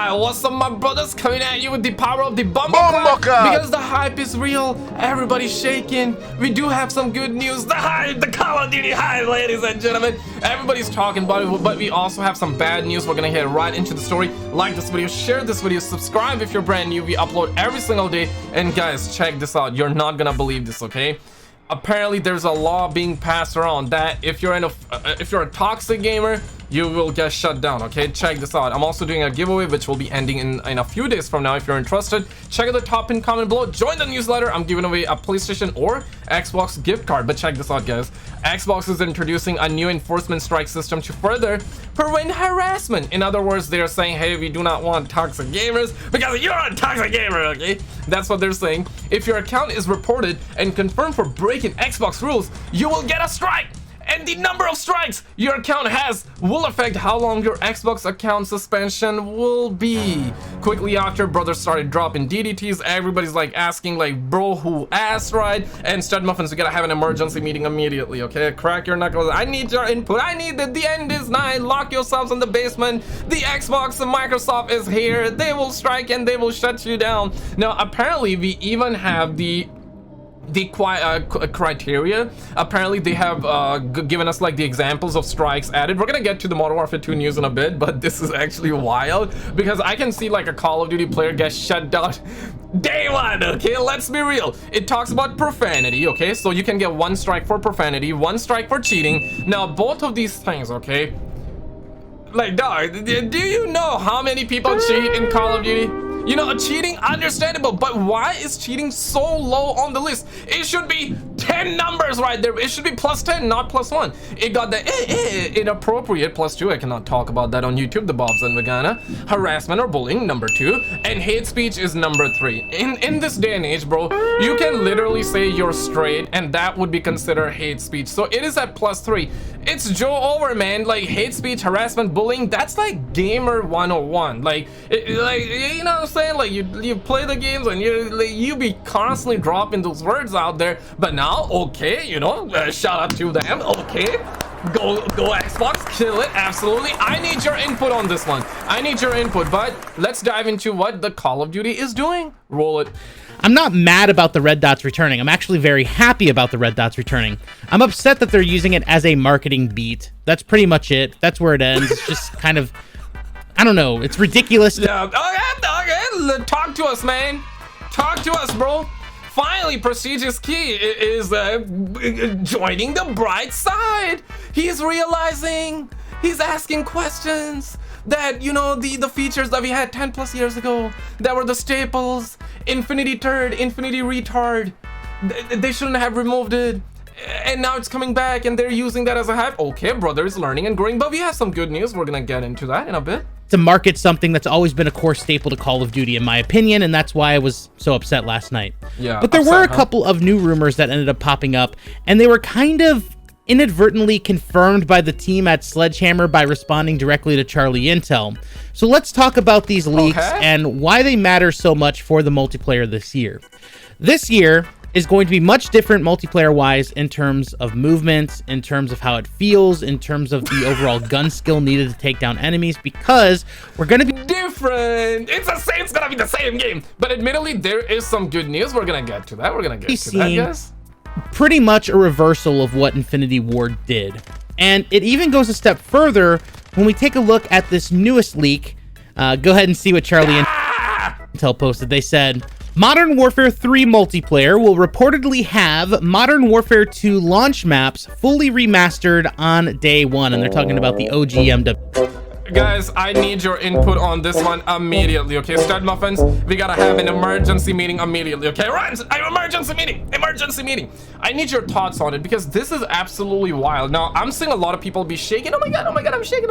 Hi, what's up, my brothers? Coming at you with the power of the Bumble Clap. Because the hype is real, everybody's shaking. We do have some good news. The hype, the Call of Duty hype, ladies and gentlemen. Everybody's talking about it, but we also have some bad news. We're gonna head right into the story. Like this video, share this video, subscribe if you're brand new. We upload every single day. And guys, check this out. You're not gonna believe this, okay? Apparently there's a law being passed around that if you're a toxic gamer, you will get shut down. Okay, check this out. I'm also doing a giveaway which will be ending in a few days from now. If you're interested, check out the top pin comment below, join the newsletter. I'm giving away a PlayStation or Xbox gift card. But check this out, guys. Xbox is introducing a new enforcement strike system to further prevent harassment. In other words, they're saying, hey, we do not want toxic gamers because you're a toxic gamer. Okay, that's what they're saying. If your account is reported and confirmed for breaking Xbox rules, you will get a strike. And the number of strikes your account has will affect how long your Xbox account suspension will be. Quickly after, brothers started dropping DDTs. Everybody's like asking, like, bro, who asked, right? And Stud Muffins, we gotta have an emergency meeting immediately, okay? Crack your knuckles. I need your input. I need that the end is nigh. Lock yourselves in the basement. The Xbox and Microsoft is here. They will strike and they will shut you down. Now, apparently, we even have the criteria. Apparently they have given us like the examples of strikes added. We're gonna get to the Modern Warfare 2 news in a bit, but this is actually wild because I can see like a Call of Duty player get shut down day one. Okay, let's be real. It talks about profanity. Okay, so you can get 1 strike for profanity, 1 strike for cheating. Now both of these things, okay, like, dog, do you know how many people cheat in Call of Duty? You know, cheating, understandable, but why is cheating so low on the list? It should be 10 numbers right there. It should be +10, not +1. It got the inappropriate +2. I cannot talk about that on YouTube. The Bobs and Vagina. Harassment or bullying, number 2. And hate speech is number 3. In this day and age, bro, you can literally say you're straight and that would be considered hate speech. So it is at +3. It's Joe over, man. Like, hate speech, harassment, bullying, that's like gamer 101. Like, like, you know what I'm saying? Like, you play the games and you be constantly dropping those words out there. But now, okay, you know, shout out to them. Okay, go Xbox, kill it. Absolutely. I need your input on this one. I need your input. But let's dive into what the Call of Duty is doing. Roll it. I'm not mad about the red dots returning. I'm actually very happy about the red dots returning. I'm upset that they're using it as a marketing beat. That's pretty much it. That's where it ends. It's just kind of, I don't know. It's ridiculous. Yeah. Okay. Talk to us, man. Talk to us, bro. Finally, PrestigeisKey is joining the bright side. He's realizing, he's asking questions that, you know, the features that we had 10+ years ago that were the staples, infinity turd, infinity retard, they shouldn't have removed it, and now it's coming back and they're using that as a hype. Okay, brother is learning and growing, but we have some good news. We're gonna get into that in a bit. To market something that's always been a core staple to Call of Duty, in my opinion, and that's why I was so upset last night. Yeah, but there were a couple of new rumors that ended up popping up, and they were kind of inadvertently confirmed by the team at Sledgehammer by responding directly to Charlie Intel. So let's talk about these leaks and why they matter so much for the multiplayer this year. This year is going to be much different multiplayer-wise in terms of movement, in terms of how it feels, in terms of the overall gun skill needed to take down enemies, because we're going to be different. It's gonna be the same game, but admittedly there is some good news. We're gonna get to that. We're gonna get to that, guys. Pretty much a reversal of what Infinity Ward did. And it even goes a step further when we take a look at this newest leak. Go ahead and see what Charlie and Intel posted. They said, Modern Warfare 3 multiplayer will reportedly have Modern Warfare 2 launch maps fully remastered on day 1. And they're talking about the OG MW. Guys, I need your input on this one immediately, okay? Stud Muffins, we gotta have an emergency meeting immediately, okay? Emergency meeting. I need your thoughts on it because this is absolutely wild. Now, I'm seeing a lot of people be shaking. Oh my god, I'm shaking.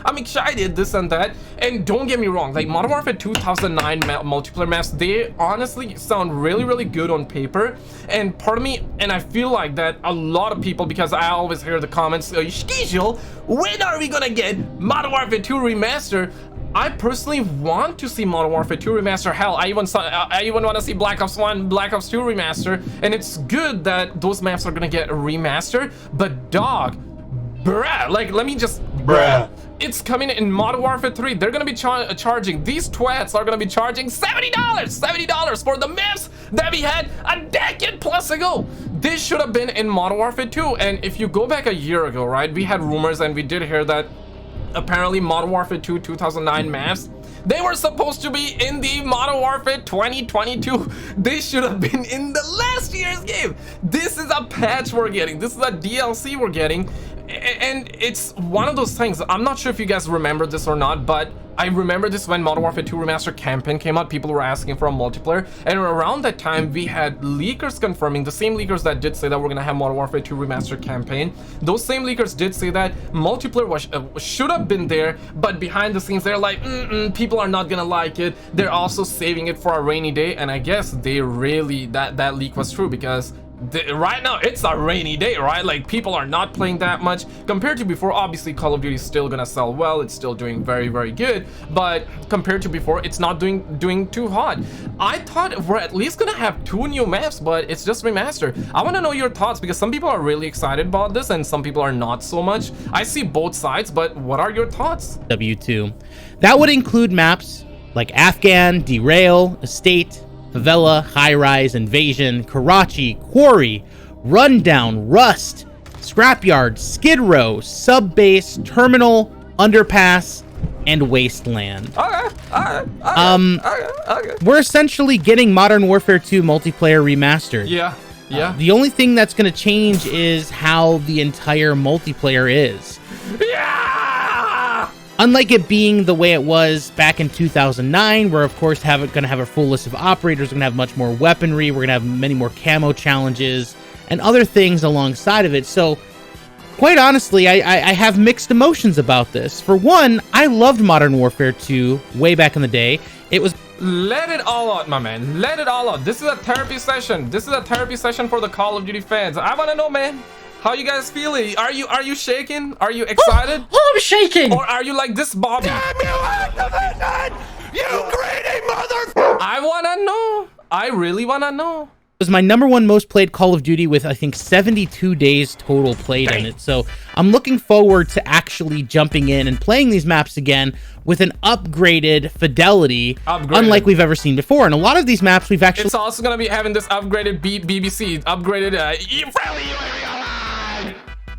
I'm excited, this and that. And don't get me wrong, like Modern Warfare 2009 multiplayer maps, they honestly sound really, really good on paper. And part of me, and I feel like that a lot of people, because I always hear the comments, SKizzle, when are we gonna get Modern Warfare 2 Remaster? I personally want to see Modern Warfare 2 Remaster. Hell, I even want to see Black Ops 1, Black Ops 2 Remaster. And it's good that those maps are gonna get a remaster. But dog, bruh, like, let me just Bruh. It's coming in Modern Warfare 3. They're gonna be charging, these twats are gonna be charging $70 for the maps that we had a decade plus ago. This should have been in Modern Warfare 2. And if you go back a year ago, right, we had rumors and we did hear that apparently Modern Warfare 2 2009 maps, they were supposed to be in the Modern Warfare 2022. They should have been in the last year's game. This is a patch we're getting. This is a DLC we're getting. And it's one of those things. I'm not sure if you guys remember this or not, but I remember this when Modern Warfare 2 Remastered campaign came out. People were asking for a multiplayer, and around that time we had leakers confirming, the same leakers that did say that we're gonna have Modern Warfare 2 Remastered campaign. Those same leakers did say that multiplayer was, should have been there, but behind the scenes they're like, people are not gonna like it. They're also saving it for a rainy day, and I guess they really, that leak was true, because right now it's a rainy day, right? Like, people are not playing that much compared to before. Obviously Call of Duty is still gonna sell well, it's still doing very, very good, but compared to before, it's not doing too hot. I thought we're at least gonna have 2 new maps, but it's just remastered. I want to know your thoughts, because some people are really excited about this and some people are not so much. I see both sides, but what are your thoughts? MW2. That would include maps like Afghan, Derail, Estate, Favela, High Rise, Invasion, Karachi, Quarry, Rundown, Rust, Scrapyard, Skid Row, Sub-Base, Terminal, Underpass, and Wasteland. Okay. We're essentially getting Modern Warfare 2 multiplayer remastered. Yeah. The only thing that's going to change is how the entire multiplayer is. Yeah! Unlike it being the way it was back in 2009, we're of course going to have a full list of operators, we're going to have much more weaponry, we're going to have many more camo challenges, and other things alongside of it. So, quite honestly, I have mixed emotions about this. For one, I loved Modern Warfare 2 way back in the day. It was... Let it all out, my man. Let it all out. This is a therapy session. This is a therapy session for the Call of Duty fans. I want to know, man. How you guys feeling? Are you shaking? Are you excited? Oh, I'm shaking! Or are you like this, Bobby? Damn you, Activision! You greedy mother... I wanna know. I really wanna know. It was my #1 most played Call of Duty with, I think, 72 days total played in it. So I'm looking forward to actually jumping in and playing these maps again with an upgraded fidelity, unlike we've ever seen before. And a lot of these maps we've actually... It's also gonna be having this upgraded BBC, upgraded friendly UAV.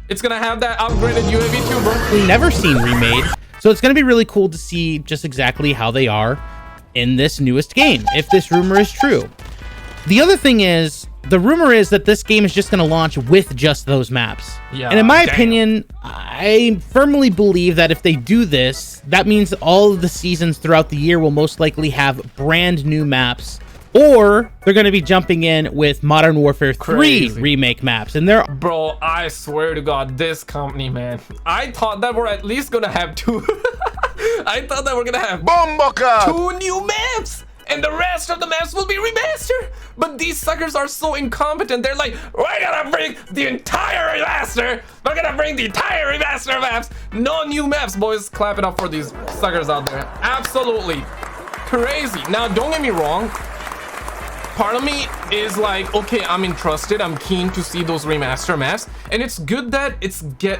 It's gonna have that upgraded UAV too, bro. We've never seen remade. So it's gonna be really cool to see just exactly how they are in this newest game, if this rumor is true. The other thing is, the rumor is that this game is just gonna launch with just those maps. Yeah, and in my opinion, I firmly believe that if they do this, that means all of the seasons throughout the year will most likely have brand new maps, or they're going to be jumping in with Modern Warfare 3 remake maps. And they're... Bro, I swear to God, this company, man. I thought that we're at least going to have 2. I thought that we're going to have 2 new maps. And the rest of the maps will be remastered. But these suckers are so incompetent. They're like, we're going to bring the entire remaster. We're going to bring the entire remaster maps. No new maps, boys. Clap it up for these suckers out there. Absolutely crazy. Now, don't get me wrong. Part of me is like, okay, I'm interested, I'm keen to see those remaster maps, and it's good that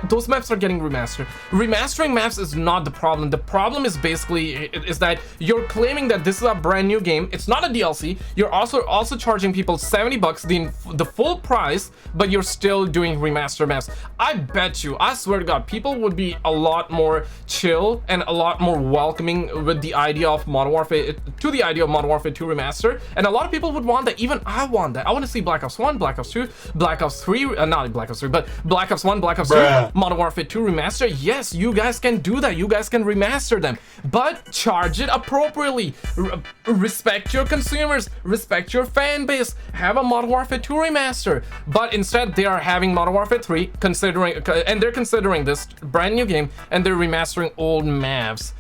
those maps are getting remastered. Remastering maps is not the problem. The problem is basically is that you're claiming that this is a brand new game. It's not a DLC. You're also charging people $70, the full price, but you're still doing remaster maps. I bet you, I swear to God, people would be a lot more chill and a lot more welcoming with the idea of Modern Warfare 2 Remaster, and a lot of people would want that. Even I want that. I want to see Black Ops 1, Black Ops 2, Black Ops 3, not Black Ops 3, but Black Ops 1, Black Ops 2, Modern Warfare 2 Remaster. Yes, you guys can do that. You guys can remaster them, but charge it appropriately. Respect your consumers, respect your fan base. Have a Modern Warfare 2 Remaster, but instead they are having Modern Warfare 3, they're considering this brand new game, and they're remastering old maps.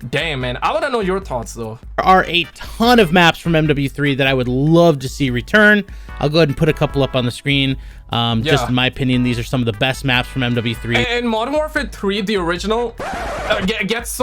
Damn, man. I want to know your thoughts, though. There are a ton of maps from MW3 that I would love to see return. I'll go ahead and put a couple up on the screen. Just in my opinion, these are some of the best maps from MW3. And Modern Warfare 3, the original, gets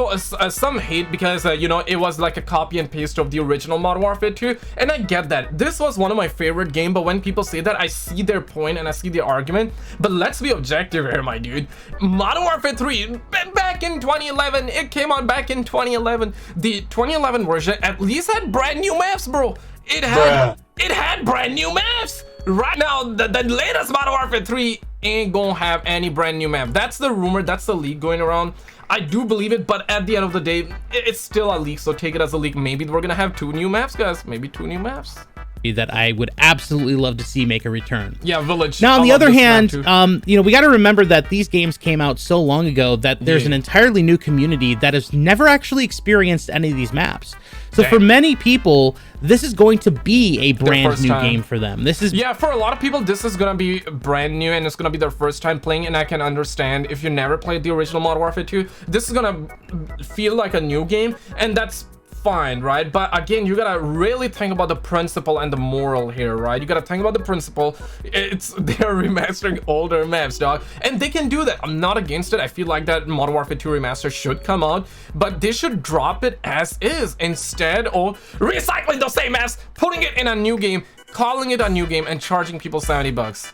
some hate because, you know, it was like a copy and paste of the original Modern Warfare 2. And I get that. This was one of my favorite games, but when people say that, I see their point and I see the argument. But let's be objective here, my dude. Modern Warfare 3, back in 2011, it came out back in 2011. The 2011 version at least had brand new maps, bro. It had brand new maps. Right now, the latest Modern Warfare 3 ain't gonna have any brand new map. That's the rumor, that's the leak going around. I do believe it, but at the end of the day, it's still a leak, so take it as a leak. Maybe we're gonna have 2 new maps, guys. Maybe 2 new maps. That I would absolutely love to see make a return. Yeah, Village. Now, on the other hand, you know, we got to remember that these games came out so long ago that there's an entirely new community that has never actually experienced any of these maps. So for many people, this is going to be a brand new game for them. This is for a lot of people, this is gonna be brand new and it's gonna be their first time playing. And I can understand if you never played the original Modern Warfare 2, this is gonna feel like a new game, and that's fine, right? But again, you gotta really think about the principle and the moral here, right? You gotta think about the principle. They're remastering older maps, dog, and they can do that. I'm not against it. I feel like that Modern Warfare 2 remaster should come out, but they should drop it as is instead of recycling those same maps, putting it in a new game, calling it a new game, and charging people $70.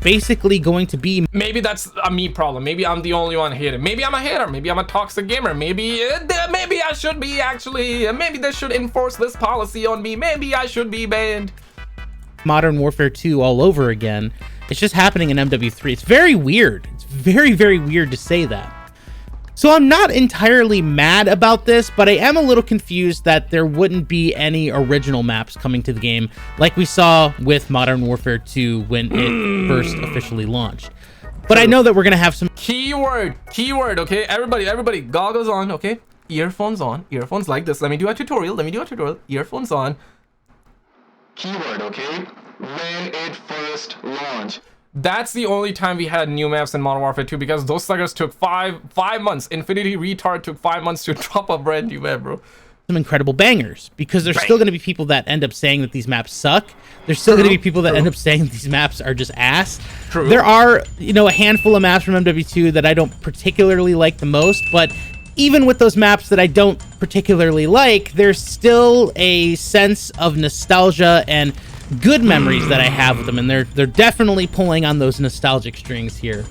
Basically going to be, maybe that's a me problem. Maybe I'm the only one hating. Maybe I'm a hater. Maybe I'm a toxic gamer. Maybe I should be actually, maybe they should enforce this policy on me. Maybe I should be banned. Modern Warfare 2 all over again. It's just happening in MW3. It's very weird. It's very, very weird to say that. So I'm not entirely mad about this, but I am a little confused that there wouldn't be any original maps coming to the game like we saw with Modern Warfare 2 when it first officially launched. But I know that we're going to have some keyword, okay? Everybody, goggles on, okay? Earphones on, earphones like this. Let me do a tutorial, earphones on. Keyword, okay? When it first launched. That's the only time we had new maps in Modern Warfare 2 because those suckers took five months. Infinity Retard took 5 months to drop a brand new map, bro. Some incredible bangers, because there's still going to be people that end up saying that these maps suck. There's still going to be people that end up saying these maps are just ass. There are, you know, a handful of maps from MW2 that I don't particularly like the most, but even with those maps that I don't particularly like, there's still a sense of nostalgia and good memories that I have with them, and they're definitely pulling on those nostalgic strings here.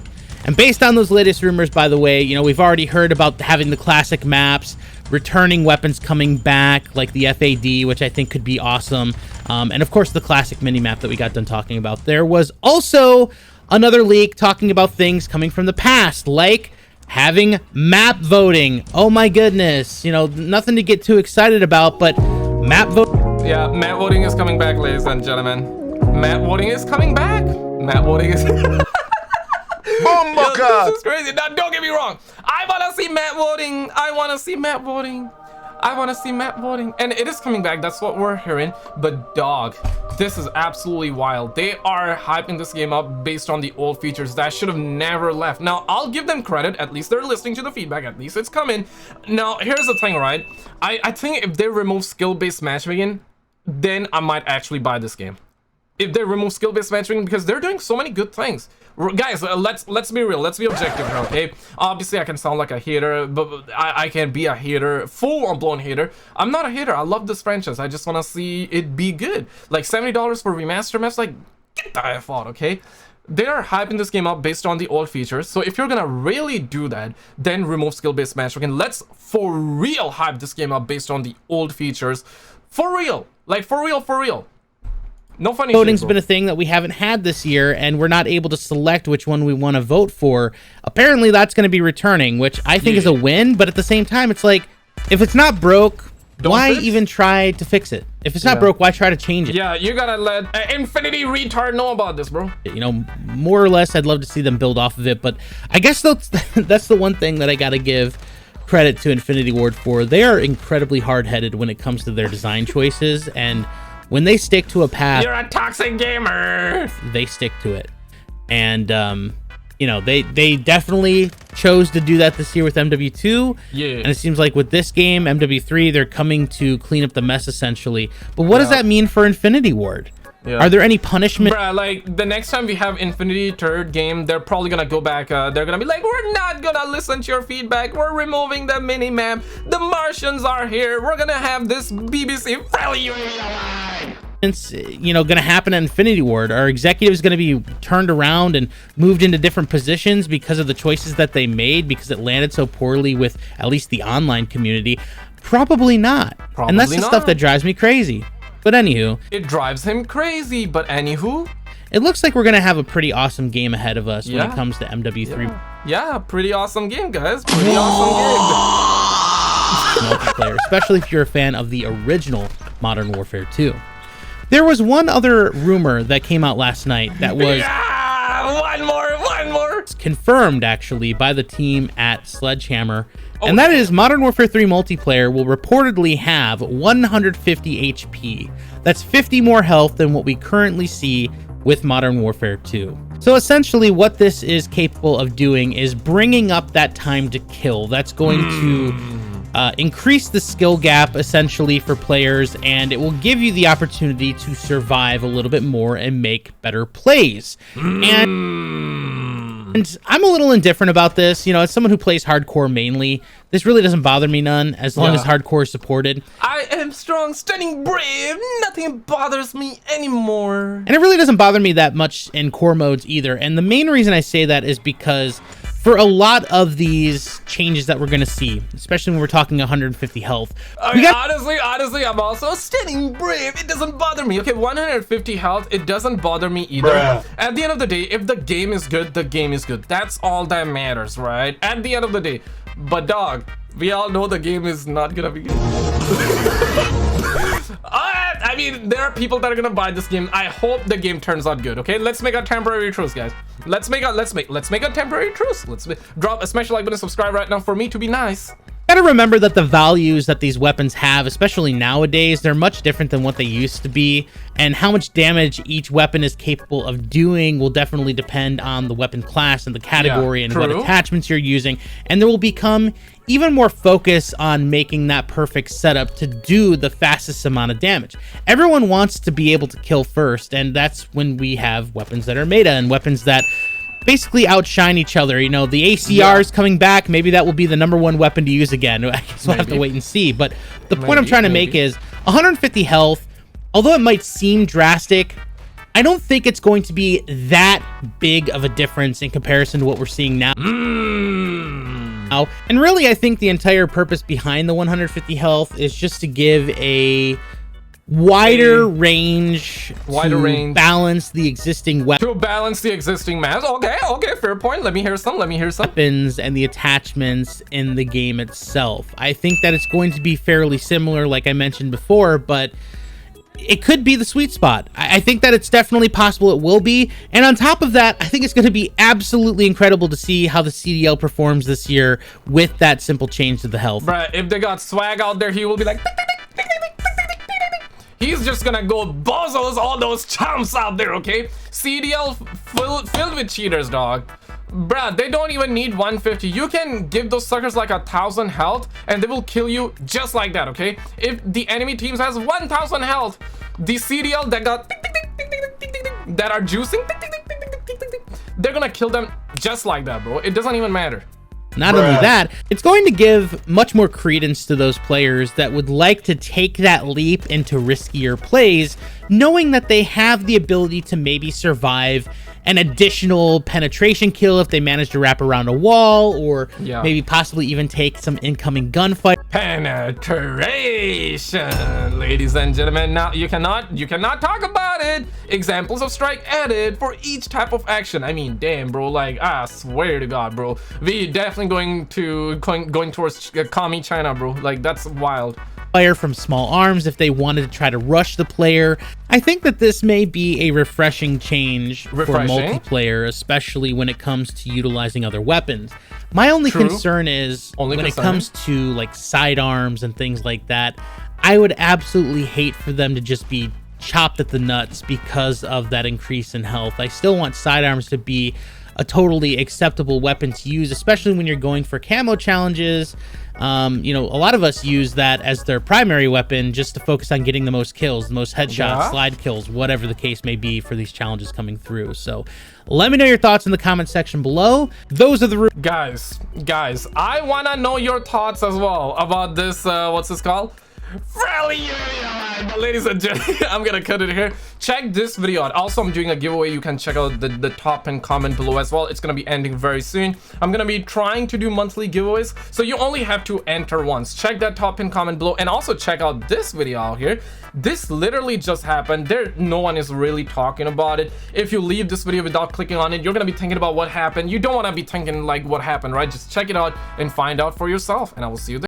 And based on those latest rumors, by the way, you know, we've already heard about having the classic maps, returning weapons coming back, like the FAD, which I think could be awesome, and of course the classic mini-map that we got done talking about. There was also another leak talking about things coming from the past, like having map voting. Oh my goodness, you know, nothing to get too excited about, but map voting. Yeah, map voting is coming back, ladies and gentlemen. Map voting is coming back. Map voting is... This is crazy. Now, don't get me wrong. I want to see map voting. And it is coming back. That's what we're hearing. But, dog, this is absolutely wild. They are hyping this game up based on the old features that should have never left. Now, I'll give them credit. At least they're listening to the feedback. At least it's coming. Now, here's the thing, right? I think if they remove skill-based matchmaking, then I might actually buy this game. If they remove skill-based matchmaking, because they're doing so many good things. Guys, let's be real. Let's be objective here, okay? Obviously, I can sound like a hater, but I can be a hater, full-on-blown hater. I'm not a hater. I love this franchise. I just want to see it be good. Like, $70 for remaster maps, like, get the F out, okay? They are hyping this game up based on the old features. So if you're gonna really do that, then remove skill-based matchmaking. Let's for real hype this game up based on the old features. For real. Like, for real. No funny. Voting's been a thing that we haven't had this year, and we're not able to select which one we want to vote for. Apparently, that's going to be returning, which I think is a win. But at the same time, it's like, if it's not broke, why even try to fix it? If it's not broke, why try to change it? Yeah, you gotta let Infinity Retard know about this, bro. You know, more or less, I'd love to see them build off of it. But I guess that's the one thing that I got to give credit to Infinity Ward for. They are incredibly hard-headed when it comes to their design choices, and when they stick to a path, you're a toxic gamer. They stick to it. And you know, they definitely chose to do that this year with MW2. Yeah. And it seems like with this game, MW3, they're coming to clean up the mess essentially. But what does that mean for Infinity Ward? Yeah. Are there any punishment? Bruh, like the next time we have Infinity third game, they're probably gonna go back. They're gonna be like, we're not gonna listen to your feedback. We're removing the mini map. The Martians are here. We're gonna have this BBC friendly. It's, you know, gonna happen at Infinity Ward. Are executives gonna be turned around and moved into different positions because of the choices that they made, because it landed so poorly with at least the online community? Probably not. And that's the stuff that drives me crazy. But anywho, it drives him crazy. But anywho, it looks like we're gonna have a pretty awesome game ahead of us when it comes to MW3. Yeah, pretty awesome game, guys. Pretty awesome game. Multiplayer, especially if you're a fan of the original Modern Warfare 2. There was one other rumor that came out last night that was one more confirmed actually by the team at Sledgehammer. And that is Modern Warfare 3 multiplayer will reportedly have 150 HP. That's 50 more health than what we currently see with Modern Warfare 2. So essentially what this is capable of doing is bringing up that time to kill. That's going to increase the skill gap essentially for players, and it will give you the opportunity to survive a little bit more and make better plays. And I'm a little indifferent about this. You know, as someone who plays hardcore mainly, this really doesn't bother me none, as long as hardcore is supported. I am strong, stunning, brave. Nothing bothers me anymore. And it really doesn't bother me that much in core modes either. And the main reason I say that is because for a lot of these changes that we're going to see, especially when we're talking 150 health. Honestly, I'm also stunning brave. It doesn't bother me. Okay, 150 health, it doesn't bother me either. Bruh. At the end of the day, if the game is good, the game is good. That's all that matters, right? At the end of the day. But dog, we all know the game is not gonna be good. I mean, there are people that are gonna buy this game. I hope the game turns out good. Okay, let's make a temporary truce, guys. Let's make a temporary truce. Drop a smash like button, subscribe right now for me to be nice. Gotta remember that the values that these weapons have, especially nowadays, they're much different than what they used to be, and how much damage each weapon is capable of doing will definitely depend on the weapon class and the category and what attachments you're using, and there will become even more focus on making that perfect setup to do the fastest amount of damage. Everyone wants to be able to kill first, and that's when we have weapons that are meta and weapons that basically outshine each other. You know, the ACR is coming back. Maybe that will be the #1 weapon to use again. I guess we'll have to wait and see. But the point I'm trying to make is 150 health, although it might seem drastic, I don't think it's going to be that big of a difference in comparison to what we're seeing now. And really, I think the entire purpose behind the 150 health is just to give a wider range, balance the existing weapons. To balance the existing maps. Okay, fair point. Let me hear some. Weapons and the attachments in the game itself. I think that it's going to be fairly similar, like I mentioned before, but it could be the sweet spot. I think that it's definitely possible it will be. And on top of that, I think it's going to be absolutely incredible to see how the CDL performs this year with that simple change to the health. Bruh, if they got Swagg out there, he will be like... He's just gonna go bozos all those chumps out there, okay? CDL filled with cheaters, dog. Bruh, they don't even need 150. You can give those suckers like 1,000 health and they will kill you just like that, okay? If the enemy teams has 1,000 health, the CDL that got that are juicing, they're gonna kill them just like that, bro. It doesn't even matter. Not only that, it's going to give much more credence to those players that would like to take that leap into riskier plays, knowing that they have the ability to maybe survive an additional penetration kill if they manage to wrap around a wall, or maybe possibly even take some incoming gunfight. Penetration, ladies and gentlemen. Now you cannot talk about it. Examples of strike added for each type of action. I mean, damn, bro. Like, I swear to God, bro. We definitely going towards commie China, bro. Like, that's wild. Fire from small arms if they wanted to try to rush the player. I think that this may be a refreshing change for multiplayer, especially when it comes to utilizing other weapons. My only concern is when it comes to like sidearms and things like that, I would absolutely hate for them to just be chopped at the nuts because of that increase in health. I still want sidearms to be a totally acceptable weapon to use, especially when you're going for camo challenges. You know, a lot of us use that as their primary weapon just to focus on getting the most kills, the most headshots, slide kills, whatever the case may be for these challenges coming through. So let me know your thoughts in the comment section below. Those are the guys, I wanna know your thoughts as well about this, what's this called? Ladies and gentlemen, I'm gonna cut it here. Check this video out. Also, I'm doing a giveaway. You can check out the top and comment below as well. It's gonna be ending very soon. I'm gonna be trying to do monthly giveaways, so you only have to enter once. Check that top and comment below, and also check out this video out here. This literally just happened. No one is really talking about it. If you leave this video without clicking on it, you're gonna be thinking about what happened. You don't want to be thinking like what happened, right? Just check it out and find out for yourself, and I will see you there.